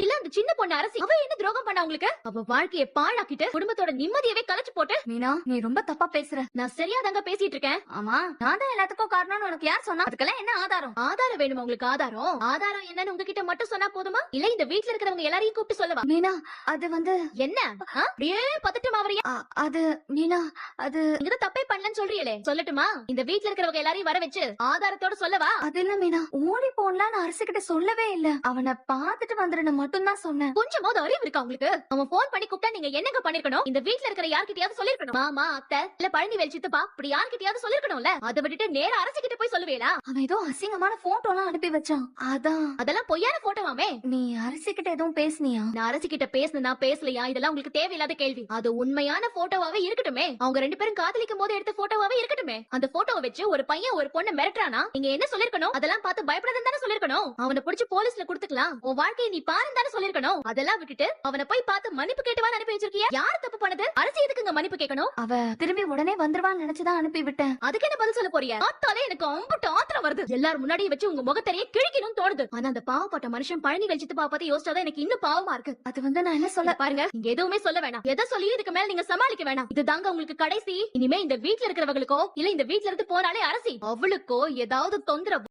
இல்ல அந்த சின்ன பொண்ணு அரசி அவ என்ன துரோகம் பண்ணா உங்களுக்கு? அவ வாழ்க்கைய பாழாக்கிட்டு குடும்பத்தோட நிம்மதியவே கலைச்சு போட்டு. மீனா, நீ ரொம்ப தப்பா பேசுற. நான் சரியாதாங்க பேசிட்டு இருக்கேன். ஆமா, நான் தான் எல்லாத்துக்கும் காரணம்னு உனக்கு யார் சொன்னா? அதுக்கெல்லாம் என்ன ஆதாரம்? ஆதாரம் வேணுமா உங்களுக்கு? ஆதாரம் என்னன்னு உங்ககிட்ட மட்டும் சொன்னா போதுமா? இல்ல இந்த வீட்ல இருக்கிறவங்க எல்லாரையும் கூப்பிட்டு சொல்லவா? மீனா, அது வந்து என்ன அப்படியே பதட்டம் ஆவறியா? அது மீனா, அது நீங்க தான் தப்பே பண்ணலன்னு சொல்றீங்களே, சொல்லட்டுமா? இந்த வீட்ல இருக்கிறவங்க எல்லாரையும் வர வச்சு ஆதாரத்தோட சொல்லவா? அது இல்ல மீனா, ஓடி போன்லாம் நான் அரசு கிட்ட சொல்லவே இல்ல. அவனை பாத்துட்டு வந்துருன்னு மட்டும் தான் சொன்னேன். கொஞ்சமாவது அறிவு இருக்கா உங்களுக்கு? அவன் போன் பண்ணி கூப்பிட்டா நீங்க என்னங்க பண்ணிருக்கணும்? இந்த வீட்ல இருக்கிற யார்கிட்டயாவது சொல்லிருக்கணும். மாமா, அத்தை, இல்ல பழனிவேல் சித்தப்பா, இப்படி யார்கிட்டயாவது சொல்லிருக்கணும்ல. அதை விட்டுட்டு நேரா அரசு கிட்ட போய் சொல்லுவீங்களா? அவன் ஏதோ அசிங்கமான போட்டோ எல்லாம் அனுப்பி வச்சான். அதான். அதெல்லாம் பொய்யான போட்டோவாமே. நீ அரசு கிட்ட எதுவும் பேசுனியா? நான் அரசு கிட்ட பேசுனா பேசலையா இதெல்லாம் உங்களுக்கு தேவையில்லாத கேள்வி. அது உண்மையான போட்டோவாவே இருக்கட்டுமே. அவங்க 2 பேரும் காதலிக்கும் போது எடுத்த போட்டோவாவே இருக்கட்டுமே. அந்த போட்டோவை வச்சு ஒரு பையன் ஒரு பொண்ணு மிரட்டுறானா நீங்க என்ன சொல்லிருக்கணும்? அதெல்லாம் பார்த்து பயப்படாதன்னு தானே சொல்லிருக்கணும். அவனை பிடிச்சு போலீஸ்ல கொடுத்துக்கலாம், உன் வாழ்க்கையை நீ பாருன்னு தானே சொல்லிருக்கணும். அதெல்லாம் விட்டுட்டு அவனை போய் பார்த்து மன்னிப்பு கேட்டுவான்னு அனுப்பி வச்சிருக்கியா? யார் தப்பு பண்ணது? அரசு எதுக்குங்க மன்னிப்பு கேட்கணும்? அவ திரும்பி உடனே வந்துருவான்னு நினைச்சுதான் அனுப்பி விட்டேன். அதுக்கு என்ன பதில் சொல்ல போறீங்க? பார்த்தாலே எனக்கு அம்புட்டு ஆத்திரம் வருது. எல்லாரும் முன்னாடியே வச்சு உங்க முகத்தறையே கிழிக்கணும்னு தோணுது. ஆனா அந்த பாவப்பட்ட மனுஷன் பழனிவேல் சித்தப்பா பத்தி யோசிச்சாதான் எனக்கு இன்னும் பாவமா இருக்கு. அது வந்து நான் என்ன சொல்ல பாருங்க, நீங்க எதுவுமே சொல்ல வேணாம். எதை சொல்லி இதுக்கு மேல நீங்க சமாளிக்க வேணாம். இதுதாங்க உங்களுக்கு கடைசி. இனிமே இந்த வீட்ல இருக்கிறவங்களுக்கோ இல்ல இந்த வீட்ல இருந்து போனாலே அரசி அவளுக்கோ ஏதாவது தொந்தரவு